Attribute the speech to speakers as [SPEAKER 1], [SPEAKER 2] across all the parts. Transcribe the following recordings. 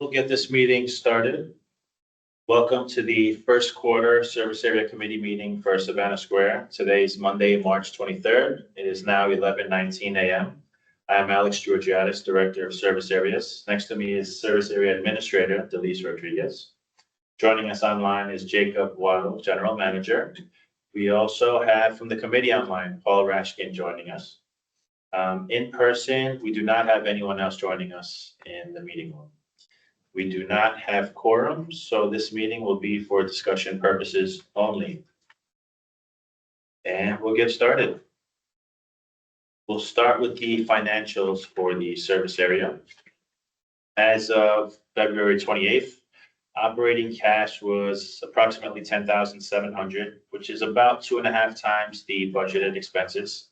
[SPEAKER 1] We'll get this meeting started. Welcome to the first quarter Service Area Committee meeting for Savannah Square. Today is Monday, March 23rd. It is now 11:19 a.m. I am Alex Georgiadis, Director of Service Areas. Next to me is Service Area Administrator Delise Rodriguez. Joining us online is Jacob Waddle, General Manager. We also have from the committee online, Paul Rashkin joining us. In person, we do not have anyone else joining us in the meeting room. We do not have quorum, so this meeting will be for discussion purposes only. And we'll get started. We'll start with the financials for the service area. As of February 28th, operating cash was approximately $10,700, which is about 2.5 times the budgeted expenses.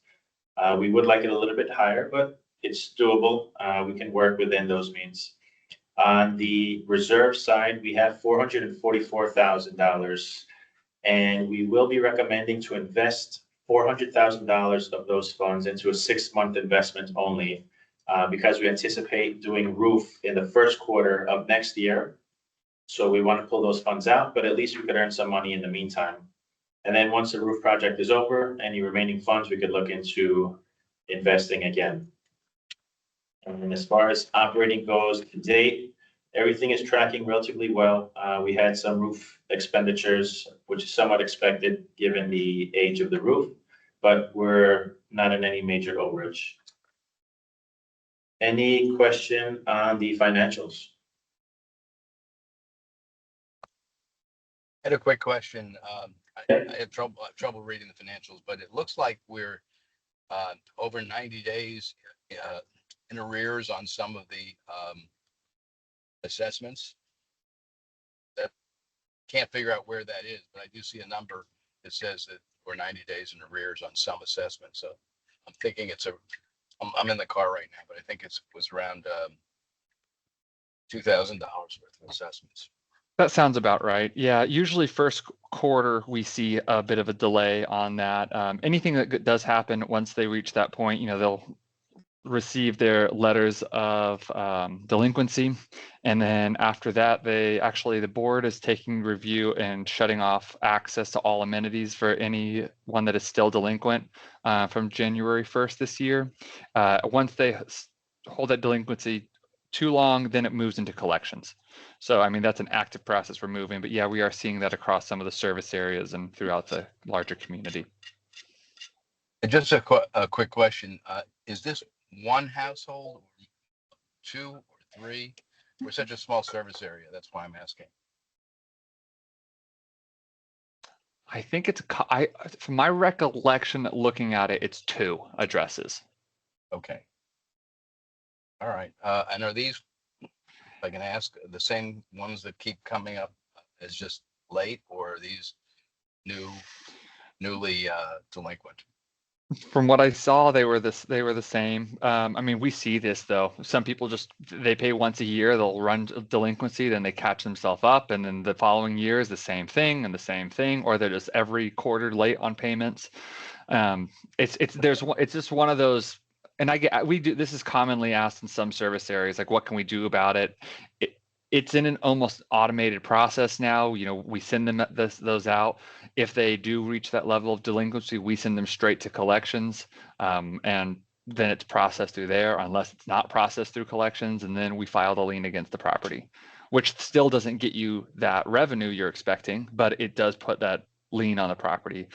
[SPEAKER 1] We would like it a little bit higher, but it's doable. We can work within those means. On the reserve side, we have $444,000, and we will be recommending to invest $400,000 of those funds into a 6-month investment only, because we anticipate doing roof in the first quarter of next year. So we want to pull those funds out, but at least we could earn some money in the meantime. And then once the roof project is over, any remaining funds, we could look into investing again. And as far as operating goes to date, everything is tracking relatively well. We had some roof expenditures, which is somewhat expected given the age of the roof, but we're not in any major overage. Any question on the financials?
[SPEAKER 2] I had a quick question. I had trouble reading the financials, but it looks like we're over 90 days in arrears on some of the assessments. That can't figure out where that is, but I do see a number that says that we're 90 days in arrears on some assessments. So I'm thinking I'm in the car right now, but I think it was around $2,000 worth of assessments.
[SPEAKER 3] That sounds about right. Yeah, usually first quarter, we see a bit of a delay on that. Anything that does happen once they reach that point, they'll receive their letters of delinquency. And then after that, the board is taking review and shutting off access to all amenities for anyone that is still delinquent from January 1st this year. Once they hold that delinquency too long, then it moves into collections. So, that's an active process we're moving, but yeah, we are seeing that across some of the service areas and throughout the larger community.
[SPEAKER 2] And just a quick question. Is this one household, or 2 or 3? We're such a small service area. That's why I'm asking.
[SPEAKER 3] I think from my recollection, looking at it, it's 2 addresses.
[SPEAKER 2] Okay. All right. And are these, if I can ask, the same ones that keep coming up as just late, or are these newly delinquent?
[SPEAKER 3] From what I saw, they were the same. We see this though. Some people they pay once a year, they'll run delinquency, then they catch themselves up, and then the following year is the same thing and the same thing, or they're just every quarter late on payments. It's just one of those. And this is commonly asked in some service areas, like, what can we do about it? It's in an almost automated process now. We send them those out. If they do reach that level of delinquency, we send them straight to collections, and then it's processed through there, unless it's not processed through collections, and then we file the lien against the property, which still doesn't get you that revenue you're expecting, but it does put that lien on the property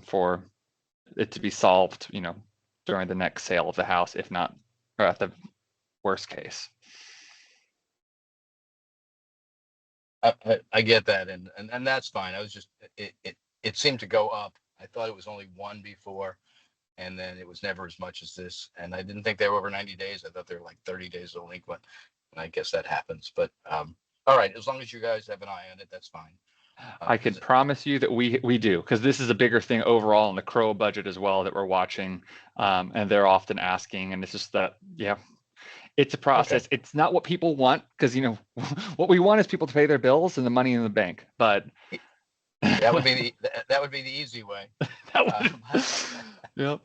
[SPEAKER 3] for it to be solved, during the next sale of the house, if not, or at the worst case.
[SPEAKER 2] I get that, and that's fine. I was just it seemed to go up. I thought it was only 1 before, and then it was never as much as this. And I didn't think they were over 90 days. I thought they were like 30 days delinquent, and I guess that happens. But all right, as long as you guys have an eye on it, that's fine.
[SPEAKER 3] I can promise you that we do, because this is a bigger thing overall in the Crow budget as well that we're watching, and they're often asking, and it's just that, yeah, it's a process. Okay. It's not what people want, because what we want is people to pay their bills and the money in the bank. But
[SPEAKER 2] that would be the easy way.
[SPEAKER 3] Yep.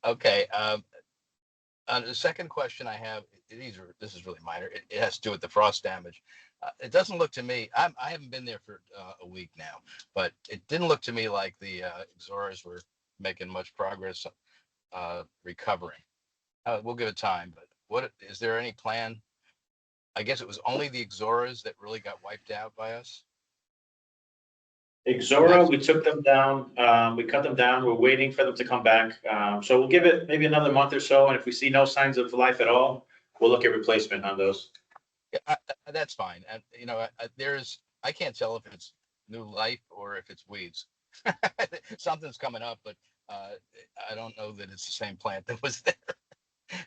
[SPEAKER 2] Okay. The second question I have this is really minor. It has to do with the frost damage. It doesn't look to me, I haven't been there for a week now, but it didn't look to me like the Exoras were making much progress recovering. We'll give it time, but what is there any plan? I guess it was only the Exoras that really got wiped out by us.
[SPEAKER 1] Exora, we took them down, we cut them down, we're waiting for them to come back. So we'll give it maybe another month or so, and if we see no signs of life at all, we'll look at replacement on those.
[SPEAKER 2] Yeah, that's fine. And I can't tell if it's new life or if it's weeds. Something's coming up, but I don't know that it's the same plant that was there.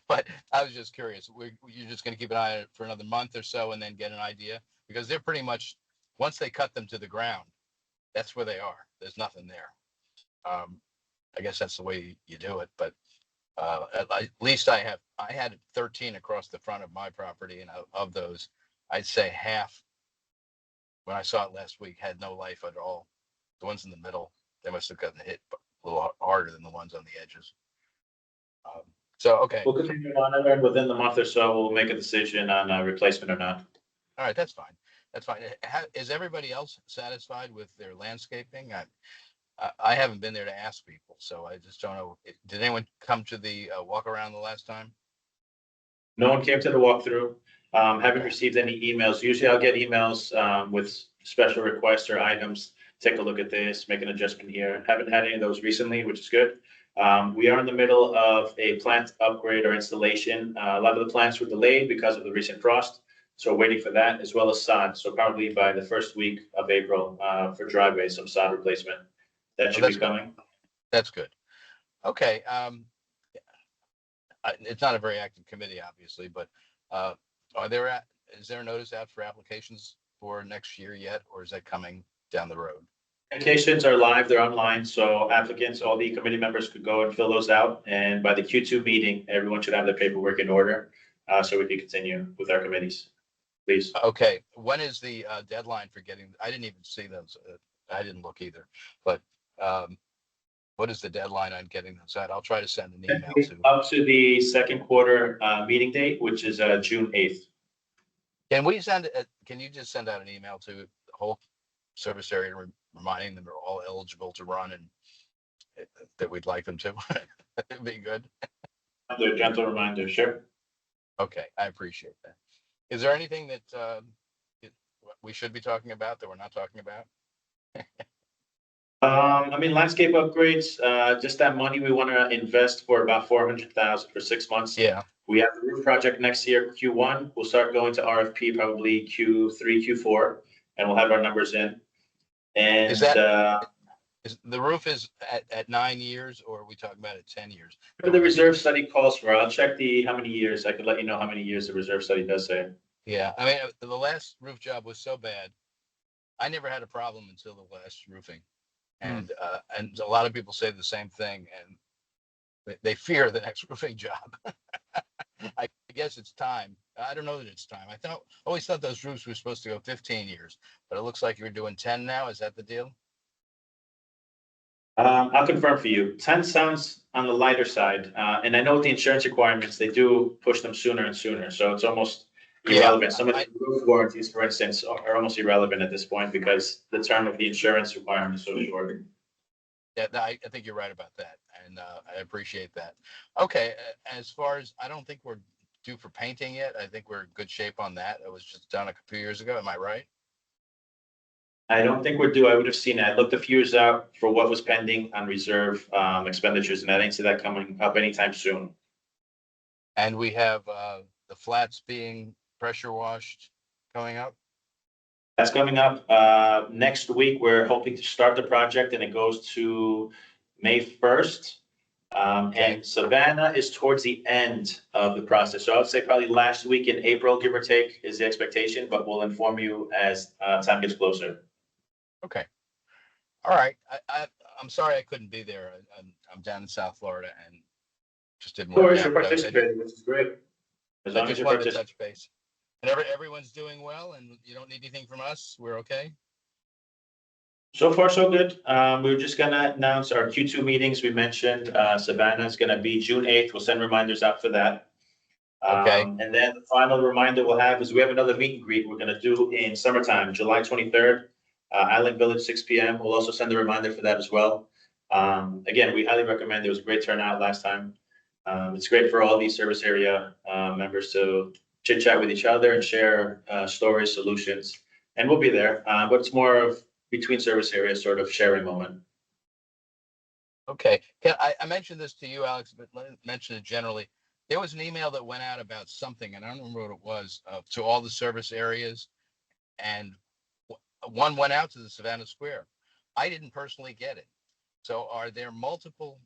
[SPEAKER 2] But I was just curious. You're just going to keep an eye on it for another month or so and then get an idea, because they're pretty much, once they cut them to the ground, that's where they are. There's nothing there. I guess that's the way you do it. But at least I had 13 across the front of my property, and of those, I'd say half, when I saw it last week, had no life at all. The ones in the middle, they must have gotten hit a little harder than the ones on the edges. So, okay.
[SPEAKER 1] We'll continue to monitor, and within the month or so, we'll make a decision on replacement or not.
[SPEAKER 2] All right, that's fine. That's fine. Is everybody else satisfied with their landscaping? I haven't been there to ask people, so I just don't know. Did anyone come to the walk around the last time?
[SPEAKER 1] No one came to the walkthrough. Haven't received any emails. Usually I'll get emails with special requests or items. Take a look at this, make an adjustment here. Haven't had any of those recently, which is good. We are in the middle of a plant upgrade or installation. A lot of the plants were delayed because of the recent frost. So we're waiting for that, as well as sod. So probably by the first week of April for driveways, some sod replacement. That should be coming.
[SPEAKER 2] That's good. Okay. It's not a very active committee, obviously, but is there a notice out for applications for next year yet, or is that coming down the road?
[SPEAKER 1] Applications are live, they're online, so applicants, all the committee members could go and fill those out. And by the Q2 meeting, everyone should have their paperwork in order, so we can continue with our committees. Please.
[SPEAKER 2] Okay, when is the deadline for getting, I didn't even see those. I didn't look either, but what is the deadline on getting those out? I'll try to send an email to.
[SPEAKER 1] Up to the second quarter meeting date, which is June 8th.
[SPEAKER 2] Can you just send out an email to the whole service area reminding them they're all eligible to run and that we'd like them to? It'd be good.
[SPEAKER 1] A gentle reminder, sure.
[SPEAKER 2] Okay, I appreciate that. Is there anything that we should be talking about that we're not talking about?
[SPEAKER 1] I mean, landscape upgrades, just that money we want to invest for about 400,000 for 6 months.
[SPEAKER 2] Yeah.
[SPEAKER 1] We have the roof project next year, Q1. We'll start going to RFP probably Q3, Q4, and we'll have our numbers in. And
[SPEAKER 2] is the roof is at 9 years, or are we talking about at 10 years?
[SPEAKER 1] The reserve study calls for. I'll check how many years. I could let you know how many years the reserve study does say.
[SPEAKER 2] Yeah, I mean, the last roof job was so bad. I never had a problem until the last roofing. And a lot of people say the same thing, and they fear the next roofing job. I guess it's time. I don't know that it's time. Always thought those roofs were supposed to go 15 years, but it looks like you're doing 10 now. Is that the deal?
[SPEAKER 1] I'll confirm for you. 10 sounds on the lighter side, and I know with the insurance requirements, they do push them sooner and sooner. So it's almost irrelevant. Some of the roof warranties, for instance, are almost irrelevant at this point because the term of the insurance requirement is so short.
[SPEAKER 2] Yeah, I think you're right about that, and I appreciate that. Okay, as far as, I don't think we're due for painting yet. I think we're in good shape on that. It was just done a few years ago. Am I right?
[SPEAKER 1] I don't think we're due. I would have seen it. I looked a few years out for what was pending on reserve expenditures, and I didn't see that coming up anytime soon.
[SPEAKER 2] And we have the flats being pressure washed coming up.
[SPEAKER 1] That's coming up next week. We're hoping to start the project, and it goes to May 1st. And Savannah is towards the end of the process. So I would say probably last week in April, give or take, is the expectation, but we'll inform you as time gets closer.
[SPEAKER 2] Okay. All right. I'm sorry I couldn't be there. I'm down in South Florida and just didn't work out.
[SPEAKER 1] Of course, you're participating, which is great. As long as you're
[SPEAKER 2] participating. Touch base. And everyone's doing well, and you don't need anything from us. We're okay.
[SPEAKER 1] So far, so good. We were just gonna announce our Q2 meetings. We mentioned Savannah is gonna be June 8th. We'll send reminders out for that.
[SPEAKER 2] Okay.
[SPEAKER 1] And then the final reminder we'll have is we have another meet and greet we're gonna do in summertime, July 23rd, Island Village, 6 p.m. We'll also send a reminder for that as well. Again, we highly recommend. It was a great turnout last time. It's great for all these service area members to chit chat with each other and share stories, solutions, and we'll be there. But it's more of between service areas, sort of sharing moment.
[SPEAKER 2] Okay. I mentioned this to you, Alex, but let me mention it generally. There was an email that went out about something, and I don't remember what it was, to all the service areas, and one went out to the Savannah Square. I didn't personally get it. So are there multiple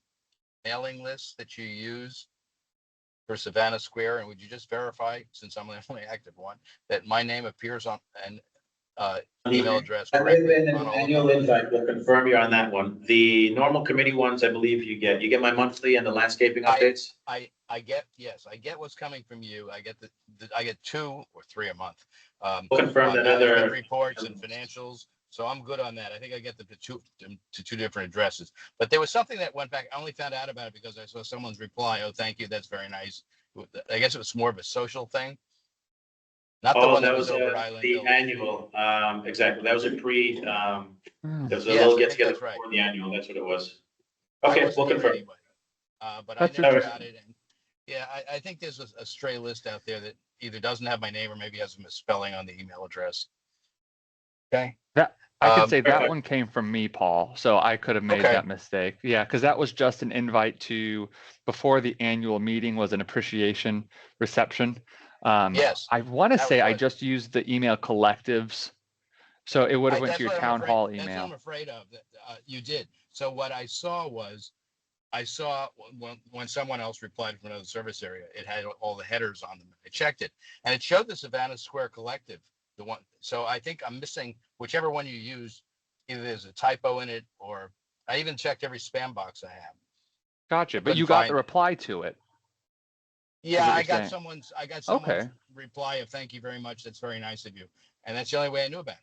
[SPEAKER 2] mailing lists that you use for Savannah Square? And would you just verify, since I'm the only active one, that my name appears on an email address
[SPEAKER 1] And
[SPEAKER 2] correctly
[SPEAKER 1] then
[SPEAKER 2] on
[SPEAKER 1] an
[SPEAKER 2] all of
[SPEAKER 1] annual
[SPEAKER 2] them?
[SPEAKER 1] invite will confirm you on that one. The normal committee ones, I believe you get my monthly and the landscaping updates.
[SPEAKER 2] I get, yes, I get what's coming from you. I get I get 2 or 3 a month.
[SPEAKER 1] We'll confirm that
[SPEAKER 2] Management
[SPEAKER 1] other.
[SPEAKER 2] reports and financials. So I'm good on that. I think I get them to two different addresses. But there was something that went back. I only found out about it because I saw someone's reply. Oh, thank you. That's very nice. I guess it was more of a social thing. Not the one that was over Island
[SPEAKER 1] The
[SPEAKER 2] Village.
[SPEAKER 1] annual, exactly. That was a pre, there was a
[SPEAKER 2] Yes,
[SPEAKER 1] little
[SPEAKER 2] I
[SPEAKER 1] get
[SPEAKER 2] think
[SPEAKER 1] together
[SPEAKER 2] that's right.
[SPEAKER 1] before the annual. That's what it was.
[SPEAKER 2] I
[SPEAKER 1] Okay,
[SPEAKER 2] wasn't
[SPEAKER 1] we'll
[SPEAKER 2] here
[SPEAKER 1] confirm.
[SPEAKER 2] anyway. But
[SPEAKER 3] That's
[SPEAKER 2] I never
[SPEAKER 1] interesting.
[SPEAKER 2] got it. And yeah, I think there's a stray list out there that either doesn't have my name or maybe has a misspelling on the email address. Okay.
[SPEAKER 3] That I could say that
[SPEAKER 1] Perfect.
[SPEAKER 3] one came from me, Paul. So I could have made
[SPEAKER 2] Okay.
[SPEAKER 3] that mistake. Yeah, because that was just an invite to before the annual meeting was an appreciation reception.
[SPEAKER 2] Yes,
[SPEAKER 3] I want to
[SPEAKER 2] that
[SPEAKER 3] say
[SPEAKER 2] was
[SPEAKER 3] I
[SPEAKER 2] what.
[SPEAKER 3] just used the email collectives, so it would have went to
[SPEAKER 2] That's
[SPEAKER 3] your
[SPEAKER 2] what I'm
[SPEAKER 3] town
[SPEAKER 2] afraid.
[SPEAKER 3] hall
[SPEAKER 2] That's what
[SPEAKER 3] email.
[SPEAKER 2] I'm afraid of. That you did. So what I saw was, I saw when someone else replied from another service area, it had all the headers on them. I checked it, and it showed the Savannah Square Collective, the one. So I think I'm missing whichever one you use. Either there's a typo in it, or I even checked every spam box I have.
[SPEAKER 3] Gotcha.
[SPEAKER 2] I
[SPEAKER 3] But
[SPEAKER 2] couldn't
[SPEAKER 3] you got the
[SPEAKER 2] find it.
[SPEAKER 3] reply to it, is
[SPEAKER 2] Yeah,
[SPEAKER 3] what
[SPEAKER 2] I
[SPEAKER 3] you're
[SPEAKER 2] got
[SPEAKER 3] saying.
[SPEAKER 2] someone's. I got someone's
[SPEAKER 3] Okay.
[SPEAKER 2] reply of thank you very much. That's very nice of you, and that's the only way I knew about it.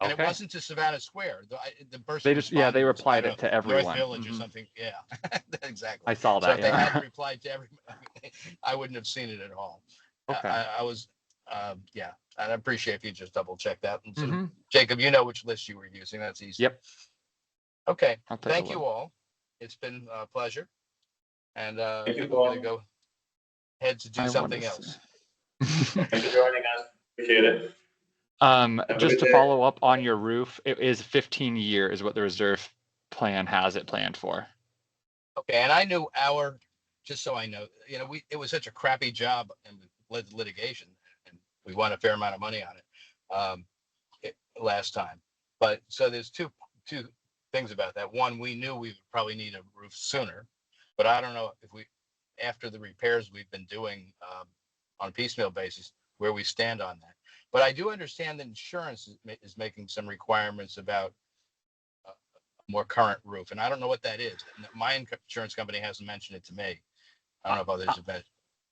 [SPEAKER 2] And it
[SPEAKER 3] Okay.
[SPEAKER 2] wasn't to Savannah Square. The
[SPEAKER 3] They
[SPEAKER 2] person
[SPEAKER 3] just
[SPEAKER 2] responded
[SPEAKER 3] they
[SPEAKER 2] was, I
[SPEAKER 3] replied
[SPEAKER 2] don't
[SPEAKER 3] it
[SPEAKER 2] know,
[SPEAKER 3] to
[SPEAKER 2] North
[SPEAKER 3] everyone.
[SPEAKER 2] Village or something. Yeah, exactly.
[SPEAKER 3] I saw
[SPEAKER 2] So
[SPEAKER 3] that.
[SPEAKER 2] if they hadn't
[SPEAKER 3] Yeah.
[SPEAKER 2] replied to every, I wouldn't have seen it at all.
[SPEAKER 3] Okay.
[SPEAKER 2] I was, yeah, and I appreciate if you just double check that. And so,
[SPEAKER 3] Mm-hmm.
[SPEAKER 2] Jacob, you know which list you were using. That's easy.
[SPEAKER 3] Yep.
[SPEAKER 2] Okay.
[SPEAKER 3] I'll take a
[SPEAKER 2] Thank
[SPEAKER 3] look.
[SPEAKER 2] you all. It's been a pleasure. And
[SPEAKER 1] Thank you,
[SPEAKER 2] I'm going to
[SPEAKER 1] Paul.
[SPEAKER 2] go head to do
[SPEAKER 3] I want
[SPEAKER 2] something
[SPEAKER 3] to
[SPEAKER 2] else.
[SPEAKER 1] Thanks for joining us. Appreciate it. Have a
[SPEAKER 3] Just
[SPEAKER 1] good
[SPEAKER 3] to
[SPEAKER 1] day.
[SPEAKER 3] follow up on your roof, it is 15 years is what the reserve plan has it planned for.
[SPEAKER 2] Okay, and I knew just so I know, it was such a crappy job and led to litigation, and we won a fair amount of money on it, last time. But so there's two things about that. One, we knew we would probably need a roof sooner, but I don't know if after the repairs we've been doing on a piecemeal basis, where we stand on that. But I do understand that insurance is making some requirements about more current roof, and I don't know what that is. My insurance company hasn't mentioned it to me. I don't know if others have mentioned.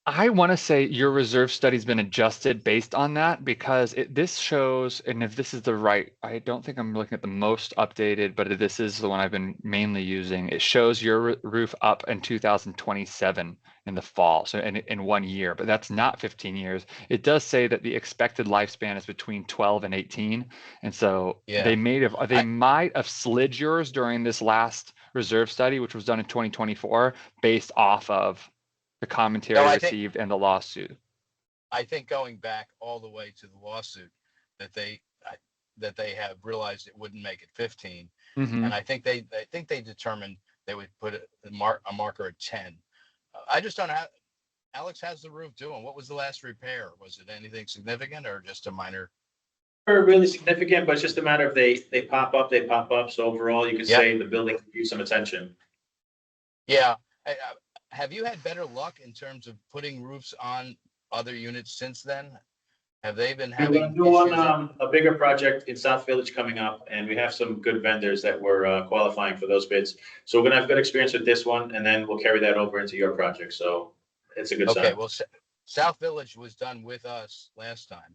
[SPEAKER 3] I want to say your reserve study's been adjusted based on that because this shows, and if this is the right, I don't think I'm looking at the most updated, but this is the one I've been mainly using. It shows your roof up in 2027 in the fall, so in 1 year, but that's not 15 years. It does say that the expected lifespan is between 12 and 18, and so
[SPEAKER 2] Yeah,
[SPEAKER 3] they might have slid yours during this last reserve study, which was done in 2024, based off of the commentary
[SPEAKER 2] no,
[SPEAKER 3] received and the lawsuit.
[SPEAKER 2] I think going back all the way to the lawsuit, that they have realized it wouldn't make it 15,
[SPEAKER 3] Mm-hmm.
[SPEAKER 2] and I think they determined they would put a marker at 10. I just don't know how Alex has the roof doing. What was the last repair? Was it anything significant or just a minor?
[SPEAKER 1] Really significant, but it's just a matter of they pop up, they pop up. So overall, you could
[SPEAKER 2] Yep.
[SPEAKER 1] say the building could use some attention.
[SPEAKER 2] Yeah. Have you had better luck in terms of putting roofs on other units since then? Have they been
[SPEAKER 1] We're
[SPEAKER 2] having
[SPEAKER 1] gonna do
[SPEAKER 2] issues?
[SPEAKER 1] on a bigger project in South Village coming up, and we have some good vendors that were qualifying for those bids. So we're gonna have good experience with this one, and then we'll carry that over into your project. So it's a good
[SPEAKER 2] Okay,
[SPEAKER 1] sign.
[SPEAKER 2] well, South Village was done with us last time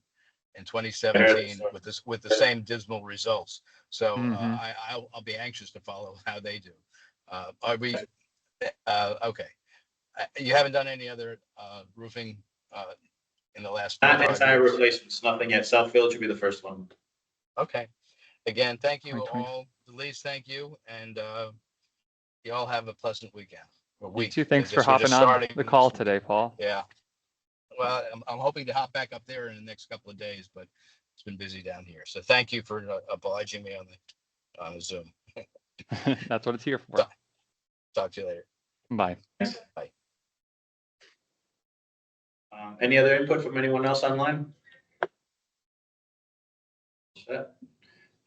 [SPEAKER 2] in 2017 with the same dismal results. So
[SPEAKER 3] Mm-hmm.
[SPEAKER 2] I'll be anxious to follow how they do. Are we okay? You haven't done any other roofing in the last
[SPEAKER 1] Not
[SPEAKER 2] 4 or 5
[SPEAKER 1] entire
[SPEAKER 2] years?
[SPEAKER 1] replacements, nothing yet. South Village will be the first one.
[SPEAKER 2] Okay. Again, thank you
[SPEAKER 3] 2020.
[SPEAKER 2] all. Denise, thank you. And you all have a pleasant weekend. Or
[SPEAKER 3] You
[SPEAKER 2] week.
[SPEAKER 3] too. Thanks
[SPEAKER 2] Because
[SPEAKER 3] for
[SPEAKER 2] we're just
[SPEAKER 3] hopping on
[SPEAKER 2] starting
[SPEAKER 3] the
[SPEAKER 2] this
[SPEAKER 3] call
[SPEAKER 2] week.
[SPEAKER 3] today, Paul.
[SPEAKER 2] Yeah. Well, I'm hoping to hop back up there in the next couple of days, but it's been busy down here. So thank you for obliging me on the Zoom.
[SPEAKER 3] That's what it's here for.
[SPEAKER 2] Talk to you later.
[SPEAKER 3] Bye.
[SPEAKER 2] Bye.
[SPEAKER 1] Any other input from anyone else online?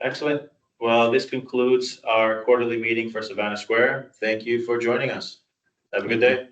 [SPEAKER 1] Excellent. Well, this concludes our quarterly meeting for Savannah Square. Thank you for joining us. Have a good
[SPEAKER 3] Thank you.
[SPEAKER 1] day.